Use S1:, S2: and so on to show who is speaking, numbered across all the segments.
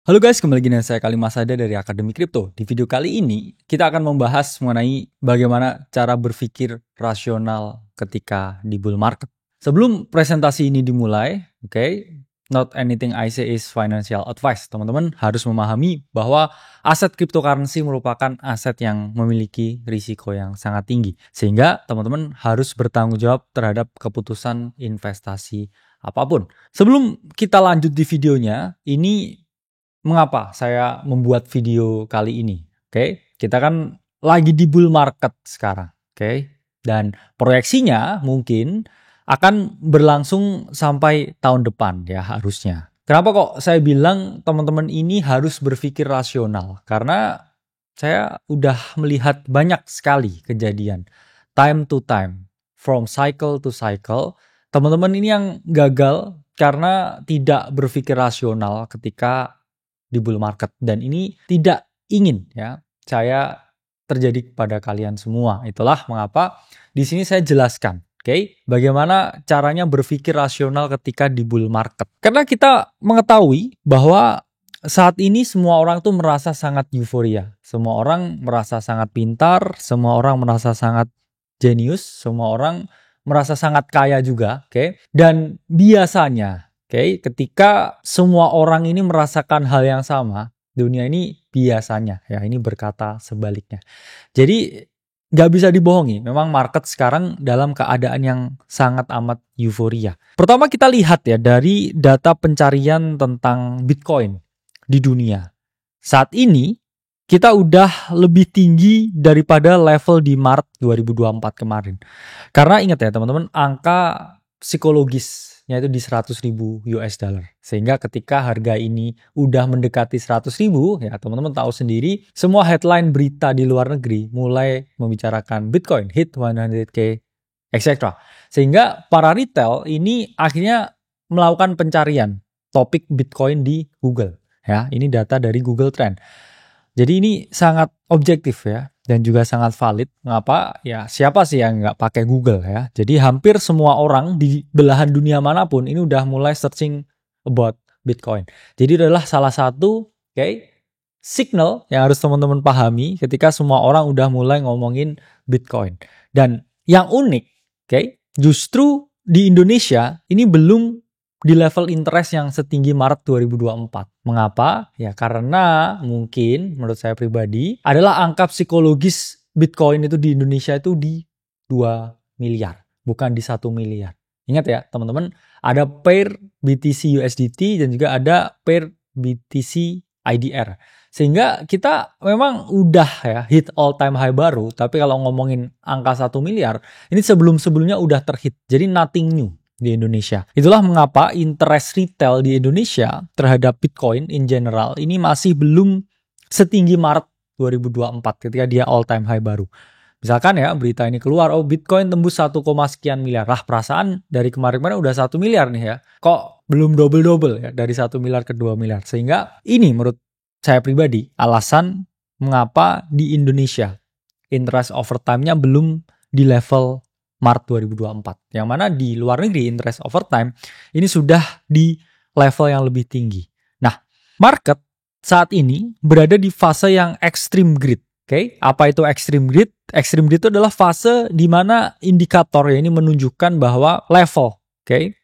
S1: Halo guys, kembali lagi dengan saya Kali Masada dari Akademi Kripto. Di video kali ini, kita akan membahas mengenai bagaimana cara berpikir rasional ketika di bull market. Sebelum presentasi ini dimulai, not anything I say is financial advice. Teman-teman harus memahami bahwa aset cryptocurrency merupakan aset yang memiliki risiko yang sangat tinggi. Sehingga teman-teman harus bertanggung jawab terhadap keputusan investasi apapun. Sebelum kita lanjut di videonya, ini mengapa saya membuat video kali ini? Kita kan lagi di bull market sekarang, dan proyeksinya mungkin akan berlangsung sampai tahun depan ya harusnya. Kenapa kok saya bilang teman-teman ini harus berpikir rasional? Karena saya udah melihat banyak sekali kejadian, time to time, from cycle to cycle, teman-teman ini yang gagal karena tidak berpikir rasional ketika di bull market, dan ini tidak ingin ya saya terjadi kepada kalian semua. Itulah mengapa di sini saya jelaskan, bagaimana caranya berpikir rasional ketika di bull market. Karena kita mengetahui bahwa saat ini semua orang tuh merasa sangat euforia, semua orang merasa sangat pintar, semua orang merasa sangat jenius, semua orang merasa sangat kaya juga, dan biasanya ketika semua orang ini merasakan hal yang sama, dunia ini biasanya ya ini berkata sebaliknya. Jadi nggak bisa dibohongi, memang market sekarang dalam keadaan yang sangat amat euforia. Pertama kita lihat ya dari data pencarian tentang Bitcoin di dunia. Saat ini kita udah lebih tinggi daripada level di Maret 2024 kemarin. Karena ingat ya teman-teman, angka psikologisnya itu di 100.000 US dollar. Sehingga ketika harga ini udah mendekati 100.000, ya teman-teman tahu sendiri, semua headline berita di luar negeri mulai membicarakan Bitcoin hit 100k, etc. Sehingga para retail ini akhirnya melakukan pencarian topik Bitcoin di Google. Ya, ini data dari Google Trend. Jadi ini sangat objektif ya, dan juga sangat valid. Mengapa? Ya siapa sih yang nggak pakai Google ya? Jadi hampir semua orang di belahan dunia manapun ini udah mulai searching about Bitcoin. Jadi adalah salah satu signal yang harus teman-teman pahami ketika semua orang udah mulai ngomongin Bitcoin. Dan yang unik, justru di Indonesia ini belum di level interest yang setinggi Maret 2024. Mengapa? Ya karena mungkin menurut saya pribadi adalah angka psikologis Bitcoin itu di Indonesia itu di 2 miliar, bukan di 1 miliar. Ingat ya teman-teman, ada pair BTC USDT dan juga ada pair BTC IDR. Sehingga kita memang udah ya hit all time high baru, tapi kalau ngomongin angka 1 miliar, ini sebelum-sebelumnya udah terhit. Jadi nothing new di Indonesia. Itulah mengapa interest retail di Indonesia terhadap Bitcoin in general ini masih belum setinggi Maret 2024 ketika dia all time high baru. Misalkan ya berita ini keluar, Bitcoin tembus 1, sekian miliar. Perasaan dari kemarin-kemarin udah 1 miliar nih ya. Kok belum double-double ya dari 1 miliar ke 2 miliar. Sehingga ini menurut saya pribadi alasan mengapa di Indonesia interest over time-nya belum di level Maret 2024. Yang mana di luar negeri interest over time ini sudah di level yang lebih tinggi. Nah, market saat ini berada di fase yang extreme greed. Apa itu extreme greed? Extreme greed itu adalah fase di mana indikator ini menunjukkan bahwa level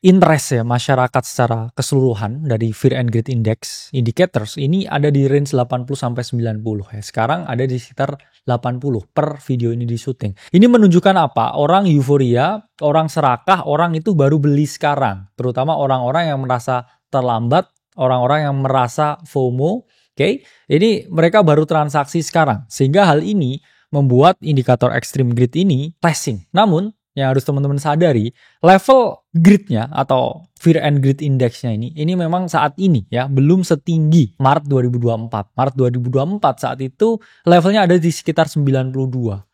S1: interest ya masyarakat secara keseluruhan dari Fear and Greed Index indicators ini ada di range 80 sampai 90 ya. Sekarang ada di sekitar 80 per video ini di syuting. Ini menunjukkan apa? Orang euforia, orang serakah, orang itu baru beli sekarang. Terutama orang-orang yang merasa terlambat, orang-orang yang merasa FOMO. Ini mereka baru transaksi sekarang. Sehingga hal ini membuat indikator extreme greed ini flashing. Namun yang harus teman-teman sadari, level greed-nya atau Fear and Greed Index-nya ini memang saat ini ya belum setinggi Maret 2024. Maret 2024 saat itu levelnya ada di sekitar 92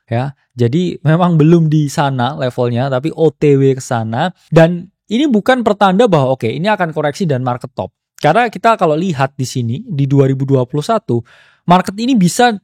S1: ya. Jadi memang belum di sana levelnya, tapi OTW ke sana. Dan ini bukan pertanda bahwa ini akan koreksi dan market top. Karena kita kalau lihat di sini di 2021 market ini bisa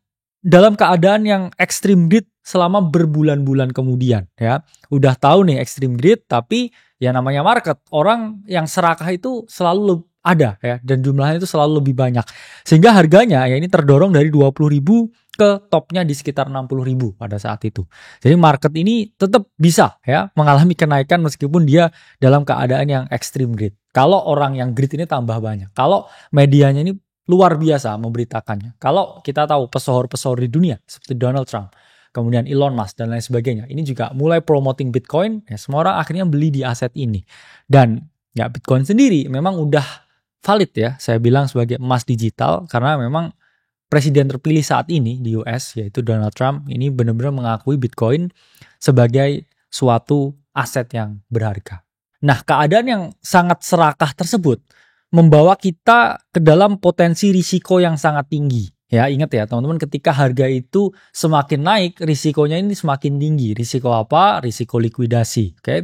S1: dalam keadaan yang extreme greed selama berbulan-bulan kemudian ya. Udah tahu nih extreme greed, tapi ya namanya market, orang yang serakah itu selalu ada ya, dan jumlahnya itu selalu lebih banyak. Sehingga harganya ya ini terdorong dari 20.000 ke topnya di sekitar 60.000 pada saat itu. Jadi market ini tetap bisa ya mengalami kenaikan meskipun dia dalam keadaan yang extreme greed. Kalau orang yang greed ini tambah banyak. Kalau medianya ini luar biasa memberitakannya. Kalau kita tahu pesohor-pesohor di dunia seperti Donald Trump, kemudian Elon Musk dan lain sebagainya, ini juga mulai promoting Bitcoin, ya semua orang akhirnya beli di aset ini. Dan ya Bitcoin sendiri memang udah valid ya, saya bilang sebagai emas digital, karena memang presiden terpilih saat ini di US yaitu Donald Trump ini benar-benar mengakui Bitcoin sebagai suatu aset yang berharga. Nah, keadaan yang sangat serakah tersebut membawa kita ke dalam potensi risiko yang sangat tinggi. Ya, ingat ya teman-teman, ketika harga itu semakin naik, risikonya ini semakin tinggi. Risiko apa? Risiko likuidasi, oke?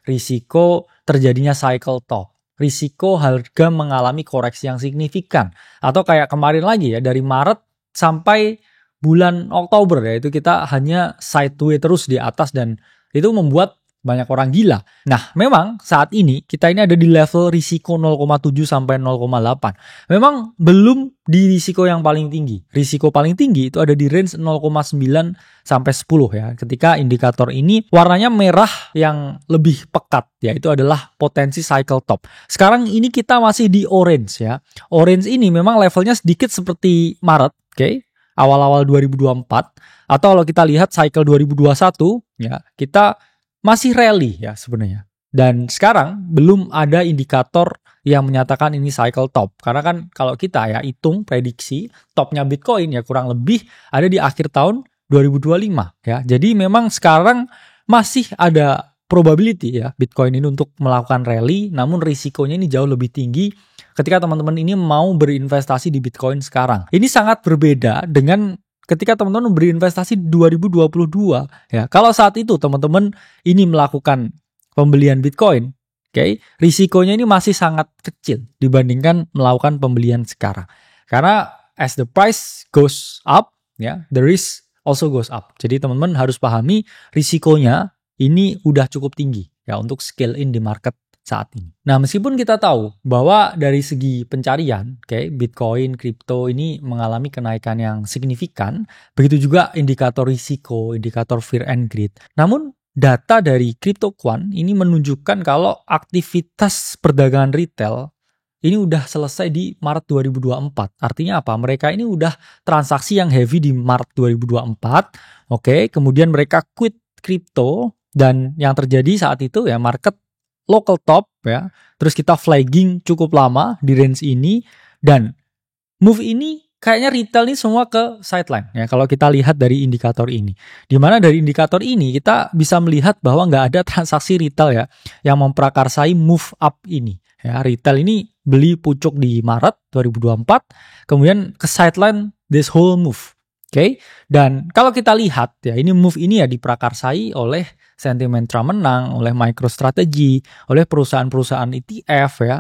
S1: Risiko terjadinya cycle top. Risiko harga mengalami koreksi yang signifikan. Atau kayak kemarin lagi ya, dari Maret sampai bulan Oktober ya, itu kita hanya sideways terus di atas dan itu membuat banyak orang gila. Nah, memang saat ini kita ini ada di level risiko 0,7 sampai 0,8. Memang belum di risiko yang paling tinggi. Risiko paling tinggi itu ada di range 0,9 sampai 10 ya. Ketika indikator ini warnanya merah yang lebih pekat, yaitu adalah potensi cycle top. Sekarang ini kita masih di orange ya. Orange ini memang levelnya sedikit seperti Maret, oke? Awal-awal 2024, atau kalau kita lihat cycle 2021 ya, kita masih rally ya sebenarnya. Dan sekarang belum ada indikator yang menyatakan ini cycle top. Karena kan kalau kita ya hitung prediksi topnya Bitcoin ya kurang lebih ada di akhir tahun 2025 ya. Jadi memang sekarang masih ada probability ya Bitcoin ini untuk melakukan rally, namun risikonya ini jauh lebih tinggi ketika teman-teman ini mau berinvestasi di Bitcoin sekarang. Ini sangat berbeda dengan ketika teman-teman berinvestasi di 2022 ya. Kalau saat itu teman-teman ini melakukan pembelian Bitcoin, oke, risikonya ini masih sangat kecil dibandingkan melakukan pembelian sekarang. Karena as the price goes up ya, the risk also goes up. Jadi teman-teman harus pahami risikonya ini udah cukup tinggi ya untuk scale in di market saat ini. Nah, meskipun kita tahu bahwa dari segi pencarian, Bitcoin, kripto ini mengalami kenaikan yang signifikan, begitu juga indikator risiko, indikator fear and greed. Namun, data dari CryptoQuant ini menunjukkan kalau aktivitas perdagangan retail ini udah selesai di Maret 2024. Artinya apa? Mereka ini udah transaksi yang heavy di Maret 2024. Oke, kemudian mereka quit kripto dan yang terjadi saat itu ya market local top ya. Terus kita flagging cukup lama di range ini dan move ini kayaknya retail ini semua ke sideline ya kalau kita lihat dari indikator ini. Di mana dari indikator ini kita bisa melihat bahwa nggak ada transaksi retail ya yang memprakarsai move up ini. Ya, retail ini beli pucuk di Maret 2024 kemudian ke sideline this whole move. Oke. Dan kalau kita lihat ya ini move ini ya diprakarsai oleh sentimen Trump menang, oleh MicroStrategy, oleh perusahaan-perusahaan ETF ya.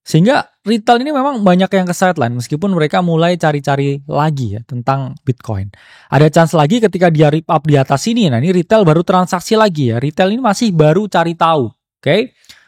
S1: Sehingga retail ini memang banyak yang ke sideline meskipun mereka mulai cari-cari lagi ya tentang Bitcoin. Ada chance lagi ketika dia rip up di atas sini. Nah, ini retail baru transaksi lagi ya. Retail ini masih baru cari tahu, oke?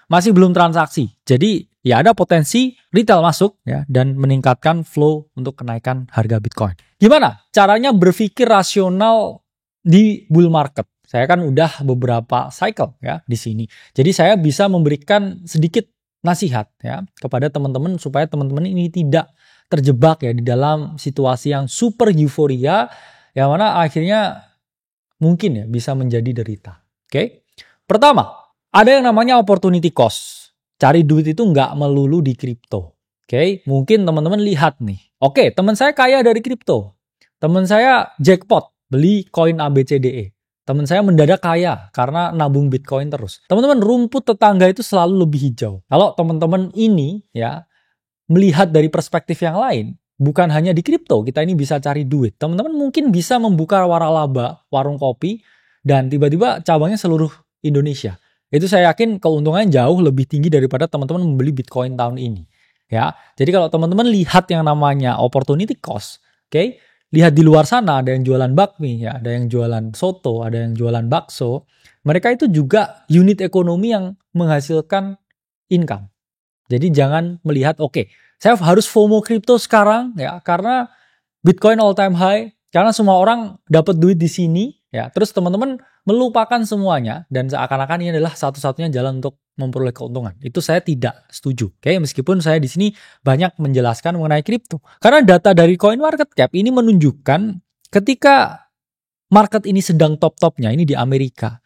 S1: Masih belum transaksi. Jadi ya ada potensi retail masuk ya dan meningkatkan flow untuk kenaikan harga Bitcoin. Gimana caranya berpikir rasional di bull market? Saya kan udah beberapa cycle ya di sini. Jadi saya bisa memberikan sedikit nasihat ya kepada teman-teman supaya teman-teman ini tidak terjebak ya di dalam situasi yang super euforia yang mana akhirnya mungkin ya bisa menjadi derita. Oke. Pertama, ada yang namanya opportunity cost. Cari duit itu nggak melulu di kripto. Oke, mungkin teman-teman lihat nih. Oke, teman saya kaya dari kripto. Teman saya jackpot beli koin ABCDE. Teman saya mendadak kaya karena nabung Bitcoin terus. Teman-teman, rumput tetangga itu selalu lebih hijau. Kalau teman-teman ini ya melihat dari perspektif yang lain, bukan hanya di kripto, kita ini bisa cari duit. Teman-teman mungkin bisa membuka waralaba, warung kopi, dan tiba-tiba cabangnya seluruh Indonesia. Itu saya yakin keuntungannya jauh lebih tinggi daripada teman-teman membeli Bitcoin tahun ini. Ya, jadi kalau teman-teman lihat yang namanya opportunity cost, oke, lihat di luar sana ada yang jualan bakmi, ya, ada yang jualan soto, ada yang jualan bakso. Mereka itu juga unit ekonomi yang menghasilkan income. Jadi jangan melihat saya harus FOMO kripto sekarang ya karena Bitcoin all time high, karena semua orang dapat duit di sini ya. Terus teman-teman melupakan semuanya dan seakan-akan ini adalah satu-satunya jalan untuk memperoleh keuntungan. Itu saya tidak setuju. Meskipun saya di sini banyak menjelaskan mengenai kripto. Karena data dari CoinMarketCap ini menunjukkan ketika market ini sedang top-topnya, ini di Amerika,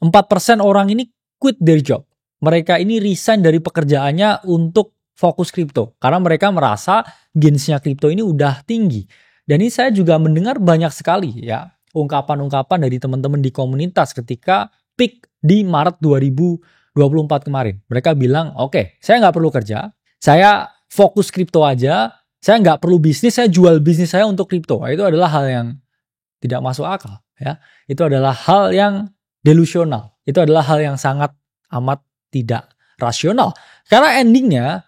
S1: 4% orang ini quit their job. Mereka ini resign dari pekerjaannya untuk fokus kripto. Karena mereka merasa gainsnya kripto ini udah tinggi. Dan ini saya juga mendengar banyak sekali ya ungkapan-ungkapan dari teman-teman di komunitas ketika peak di Maret 2024 kemarin. Mereka bilang, saya nggak perlu kerja, saya fokus kripto aja, saya nggak perlu bisnis, saya jual bisnis saya untuk kripto. Itu adalah hal yang tidak masuk akal. Ya. Itu adalah hal yang delusional. Itu adalah hal yang sangat amat tidak rasional. Karena endingnya,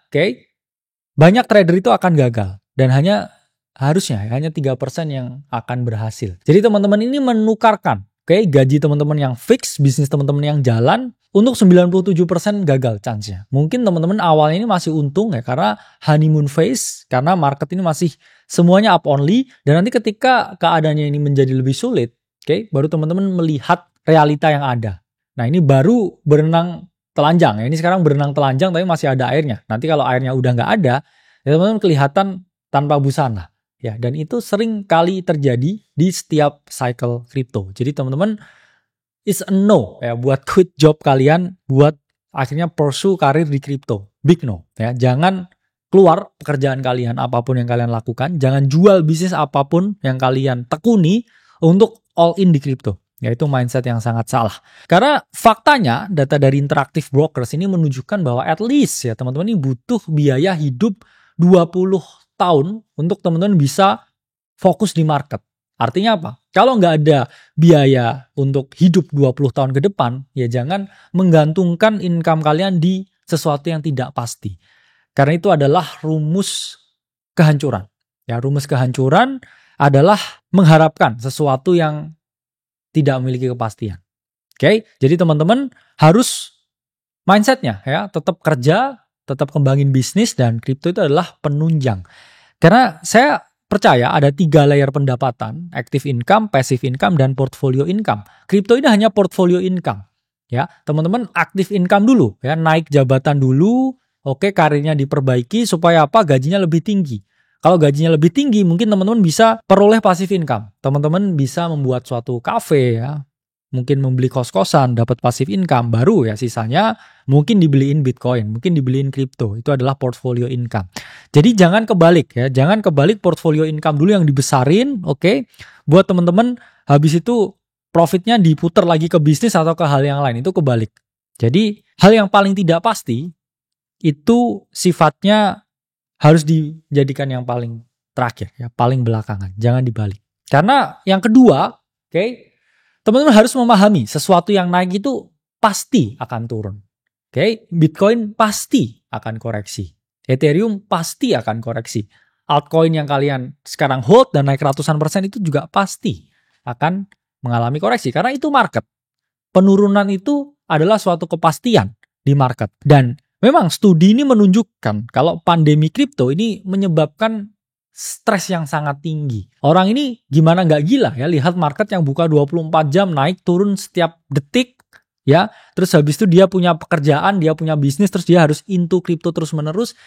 S1: banyak trader itu akan gagal. Dan hanya 3% yang akan berhasil. Jadi teman-teman ini menukarkan gaji teman-teman yang fix, bisnis teman-teman yang jalan, untuk 97% gagal chance-nya. Mungkin teman-teman awalnya ini masih untung ya, karena honeymoon phase, karena market ini masih semuanya up only, dan nanti ketika keadaannya ini menjadi lebih sulit, baru teman-teman melihat realita yang ada. Nah ini baru berenang telanjang ya, ini sekarang berenang telanjang tapi masih ada airnya. Nanti kalau airnya udah nggak ada, ya teman-teman kelihatan tanpa busana. Ya, dan itu sering kali terjadi di setiap cycle kripto. Jadi teman-teman, is a no ya buat quit job kalian, buat akhirnya pursue karir di kripto. Big no ya. Jangan keluar pekerjaan kalian apapun yang kalian lakukan, jangan jual bisnis apapun yang kalian tekuni untuk all in di kripto. Yaitu mindset yang sangat salah. Karena faktanya data dari Interactive Brokers ini menunjukkan bahwa at least ya teman-teman ini butuh biaya hidup 20 tahun untuk teman-teman bisa fokus di market. Artinya apa? Kalau nggak ada biaya untuk hidup 20 tahun ke depan, ya jangan menggantungkan income kalian di sesuatu yang tidak pasti. Karena itu adalah rumus kehancuran. Ya, rumus kehancuran adalah mengharapkan sesuatu yang tidak memiliki kepastian. Jadi teman-teman harus mindsetnya ya, tetap kerja, tetap kembangin bisnis, dan kripto itu adalah penunjang. Karena saya percaya ada 3 layer pendapatan, active income, passive income, dan portfolio income. Kripto ini hanya portfolio income. Ya, teman-teman active income dulu ya, naik jabatan dulu, karirnya diperbaiki supaya apa? Gajinya lebih tinggi. Kalau gajinya lebih tinggi, mungkin teman-teman bisa peroleh passive income. Teman-teman bisa membuat suatu cafe ya, mungkin membeli kos-kosan, dapat passive income, baru ya sisanya mungkin dibeliin Bitcoin, mungkin dibeliin kripto. Itu adalah portfolio income. Jadi jangan kebalik ya, jangan kebalik portfolio income dulu yang dibesarin, buat teman-teman habis itu profitnya diputar lagi ke bisnis atau ke hal yang lain, itu kebalik. Jadi hal yang paling tidak pasti itu sifatnya harus dijadikan yang paling terakhir ya, paling belakangan, jangan dibalik. Karena yang kedua, teman-teman harus memahami sesuatu yang naik itu pasti akan turun. Bitcoin pasti akan koreksi. Ethereum pasti akan koreksi. Altcoin yang kalian sekarang hold dan naik ratusan persen itu juga pasti akan mengalami koreksi. Karena itu market. Penurunan itu adalah suatu kepastian di market. Dan memang studi ini menunjukkan kalau pandemi kripto ini menyebabkan stres yang sangat tinggi. Orang ini gimana nggak gila ya, lihat market yang buka 24 jam naik turun setiap detik ya. Terus habis itu dia punya pekerjaan, dia punya bisnis, terus dia harus into kripto terus menerus.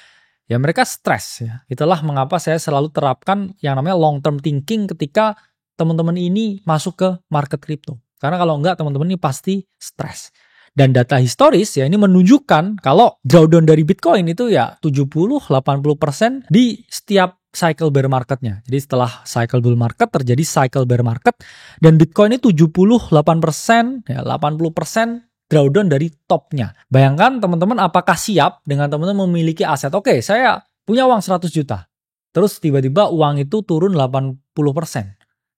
S1: Ya mereka stres ya. Itulah mengapa saya selalu terapkan yang namanya long term thinking ketika teman-teman ini masuk ke market kripto. Karena kalau enggak teman-teman ini pasti stres. Dan data historis ya ini menunjukkan kalau drawdown dari Bitcoin itu ya 70-80% di setiap cycle bear marketnya. Jadi setelah cycle bull market terjadi cycle bear market, dan Bitcoin ini 78%, ya 80% drawdown dari topnya. Bayangkan teman-teman apakah siap dengan teman-teman memiliki aset. Saya punya uang 100 juta. Terus tiba-tiba uang itu turun 80%.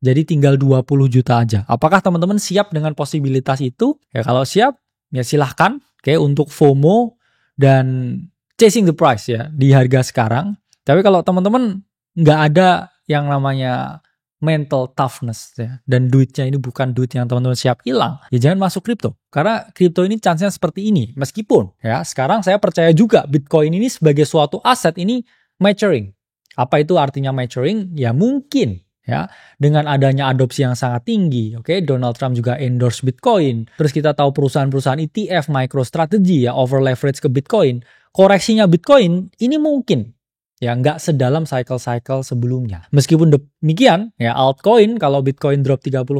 S1: Jadi tinggal 20 juta aja. Apakah teman-teman siap dengan posibilitas itu? Ya kalau siap, ya silahkan untuk FOMO dan chasing the price ya di harga sekarang. Tapi kalau teman-teman nggak ada yang namanya mental toughness ya, dan duitnya ini bukan duit yang teman-teman siap hilang, ya jangan masuk kripto. Karena kripto ini chance-nya seperti ini. Meskipun ya sekarang saya percaya juga Bitcoin ini sebagai suatu aset ini maturing. Apa itu artinya maturing? Ya mungkin ya dengan adanya adopsi yang sangat tinggi. Oke, Donald Trump juga endorse Bitcoin. Terus kita tahu perusahaan-perusahaan ETF, MicroStrategy ya over leverage ke Bitcoin. Koreksinya Bitcoin ini mungkin ya nggak sedalam cycle-cycle sebelumnya. Meskipun demikian, ya altcoin kalau Bitcoin drop 30%,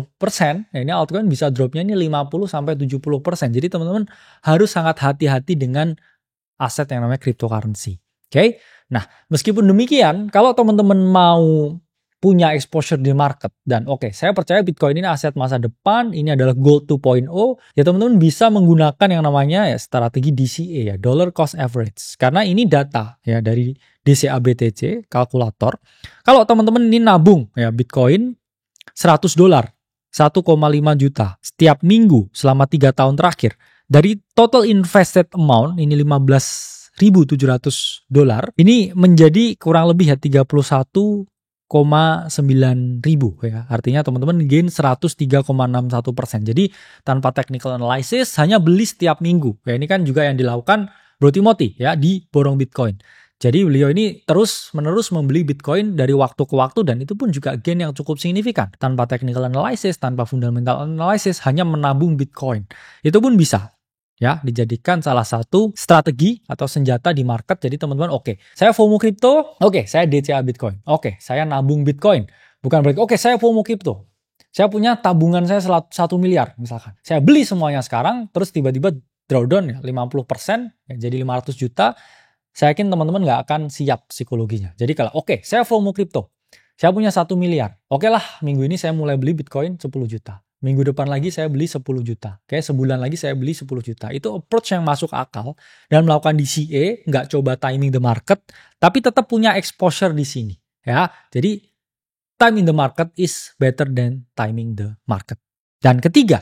S1: ya ini altcoin bisa dropnya ini 50-70%. Jadi teman-teman harus sangat hati-hati dengan aset yang namanya cryptocurrency. Oke? Nah, meskipun demikian, kalau teman-teman mau punya exposure di market dan saya percaya Bitcoin ini aset masa depan, ini adalah gold 2.0, ya teman-teman bisa menggunakan yang namanya ya strategi DCA ya, dollar cost average. Karena ini data ya dari DCA BTC kalkulator. Kalau teman-teman ini nabung ya Bitcoin $100, 1,5 juta setiap minggu selama 3 tahun terakhir, dari total invested amount ini $15.700, ini menjadi kurang lebih ya 31,9 ribu ya. Artinya teman-teman gain 103,61%. Jadi tanpa technical analysis, hanya beli setiap minggu. Ya ini kan juga yang dilakukan Bro Timothy ya di Borong Bitcoin. Jadi beliau ini terus-menerus membeli Bitcoin dari waktu ke waktu dan itu pun juga gain yang cukup signifikan. Tanpa technical analysis, tanpa fundamental analysis, hanya menabung Bitcoin. Itu pun bisa ya dijadikan salah satu strategi atau senjata di market. Jadi teman-teman saya FOMO kripto, saya DCA Bitcoin, saya nabung Bitcoin, bukan berarti saya FOMO kripto, saya punya tabungan saya 1 miliar misalkan, saya beli semuanya sekarang terus tiba-tiba drawdown ya 50% ya, jadi 500 juta. Saya yakin teman-teman nggak akan siap psikologinya. Jadi kalau saya FOMO kripto, saya punya 1 miliar, lah minggu ini saya mulai beli Bitcoin 10 juta. Minggu depan lagi saya beli 10 juta. Sebulan lagi saya beli 10 juta. Itu approach yang masuk akal dan melakukan DCA, nggak coba timing the market, tapi tetap punya exposure di sini. Ya, jadi time in the market is better than timing the market. Dan ketiga,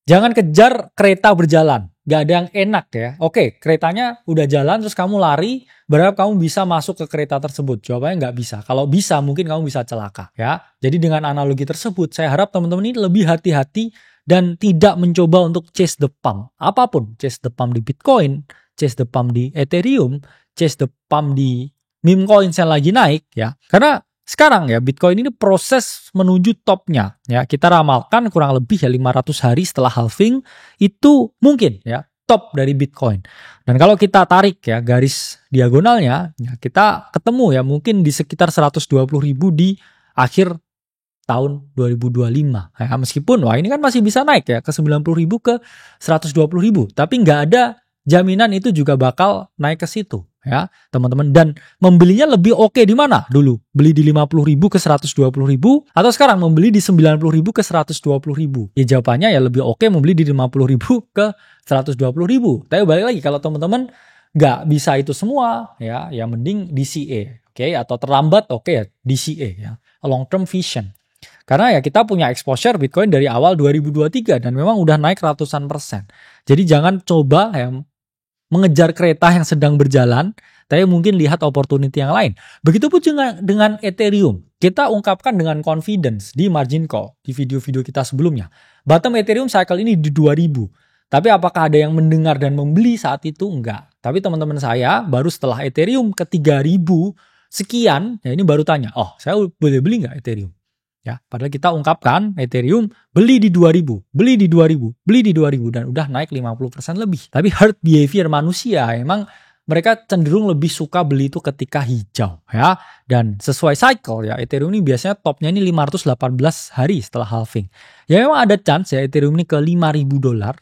S1: jangan kejar kereta berjalan. Nggak ada yang enak ya. Keretanya udah jalan terus kamu lari, berharap kamu bisa masuk ke kereta tersebut. Jawabannya nggak bisa. Kalau bisa, mungkin kamu bisa celaka ya. Jadi dengan analogi tersebut, saya harap teman-teman ini lebih hati-hati dan tidak mencoba untuk chase the pump. Apapun, chase the pump di Bitcoin, chase the pump di Ethereum, chase the pump di meme coins yang lagi naik ya. Karena sekarang ya Bitcoin ini proses menuju topnya ya. Kita ramalkan kurang lebih ya 500 hari setelah halving itu mungkin ya top dari Bitcoin. Dan kalau kita tarik ya garis diagonalnya ya, kita ketemu ya mungkin di sekitar 120.000 di akhir tahun 2025 ya, meskipun ini kan masih bisa naik ya ke 90.000 ke 120.000, tapi nggak ada jaminan itu juga bakal naik ke situ ya teman-teman. Dan membelinya lebih di mana dulu? Beli di 50.000 ke 120.000 atau sekarang membeli di 90.000 ke 120.000? Ya jawabannya ya lebih membeli di 50.000 ke 120.000. Tapi balik lagi kalau teman-teman nggak bisa itu semua ya mending DCA atau terlambat ya DCA ya, long term vision. Karena ya kita punya exposure Bitcoin dari awal 2023 dan memang udah naik ratusan persen. Jadi jangan coba ya mengejar kereta yang sedang berjalan, tapi mungkin lihat opportunity yang lain. Begitupun juga dengan Ethereum. Kita ungkapkan dengan confidence di margin call di video-video kita sebelumnya. Bottom Ethereum cycle ini di 2000. Tapi apakah ada yang mendengar dan membeli saat itu? Enggak. Tapi teman-teman saya baru setelah Ethereum ke 3000 sekian, ya ini baru tanya, saya boleh beli nggak Ethereum? Ya, padahal kita ungkapkan Ethereum beli di 2000, beli di 2000, beli di 2000 dan udah naik 50% lebih. Tapi herd behavior manusia emang mereka cenderung lebih suka beli itu ketika hijau ya. Dan sesuai cycle ya Ethereum ini biasanya topnya ini 518 hari setelah halving. Ya memang ada chance ya Ethereum ini ke $5.000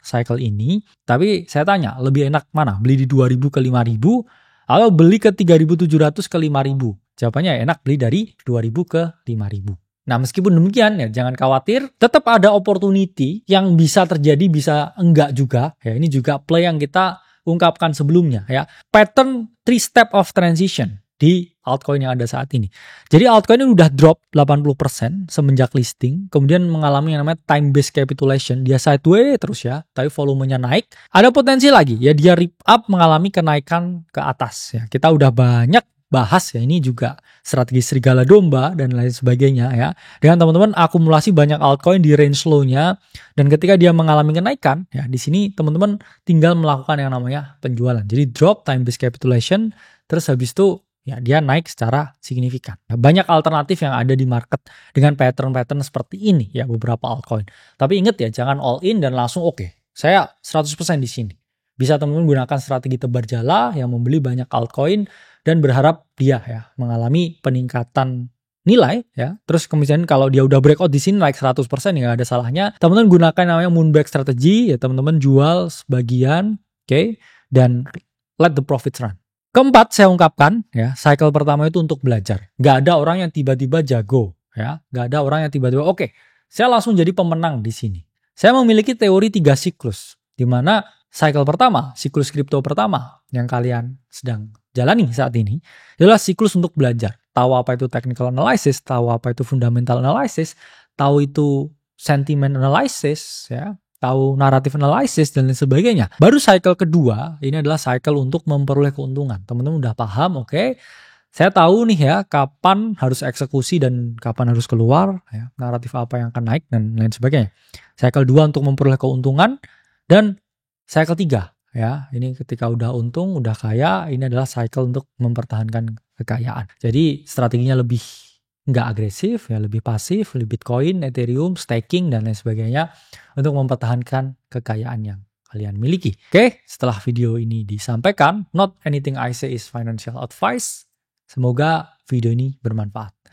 S1: cycle ini. Tapi saya tanya lebih enak mana? Beli di 2000 ke 5000 atau beli ke 3700 ke 5000? Jawabannya enak beli dari 2000 ke 5000. Nah meskipun demikian ya jangan khawatir, tetap ada opportunity yang bisa terjadi bisa enggak juga. Ya ini juga play yang kita ungkapkan sebelumnya ya. Pattern 3 step of transition di altcoin yang ada saat ini. Jadi altcoin ini udah drop 80% semenjak listing, kemudian mengalami yang namanya time based capitulation. Dia sideways terus ya, tapi volumenya naik. Ada potensi lagi ya dia rip up mengalami kenaikan ke atas ya. Kita udah banyak bahas ya, ini juga strategi serigala domba dan lain sebagainya ya. Dengan teman-teman akumulasi banyak altcoin di range low-nya, dan ketika dia mengalami kenaikan ya, di sini teman-teman tinggal melakukan yang namanya penjualan. Jadi drop time based capitulation, terus habis itu ya dia naik secara signifikan. Ya, banyak alternatif yang ada di market dengan pattern-pattern seperti ini ya, beberapa altcoin. Tapi ingat ya, jangan all in dan langsung oke, saya 100% di sini. Bisa teman-teman gunakan strategi tebar jala yang membeli banyak altcoin dan berharap dia ya mengalami peningkatan nilai ya. Terus kemudian kalau dia udah breakout di sini naik 100% ya, ada salahnya teman-teman gunakan namanya moonback strategy ya, teman-teman jual sebagian, oke, dan let the profits run. Keempat, saya ungkapkan ya, cycle pertama itu untuk belajar. Gak ada orang yang tiba-tiba jago ya, gak ada orang yang tiba-tiba oke, saya langsung jadi pemenang di sini. Saya memiliki teori 3 siklus, di mana cycle pertama, siklus kripto pertama yang kalian sedang jalani saat ini adalah siklus untuk belajar. Tahu apa itu technical analysis, tahu apa itu fundamental analysis, tahu itu sentiment analysis ya, tahu narrative analysis dan lain sebagainya. Baru cycle kedua, ini adalah cycle untuk memperoleh keuntungan. Teman-teman udah paham, oke? Saya tahu nih ya, kapan harus eksekusi dan kapan harus keluar, ya, naratif apa yang akan naik dan lain sebagainya. Cycle 2 untuk memperoleh keuntungan, dan cycle 3 ya, ini ketika udah untung, udah kaya, ini adalah cycle untuk mempertahankan kekayaan. Jadi strateginya lebih nggak agresif ya, lebih pasif, lebih Bitcoin, Ethereum, staking dan lain sebagainya untuk mempertahankan kekayaan yang kalian miliki. Oke, setelah video ini disampaikan, not anything I say is financial advice. Semoga video ini bermanfaat.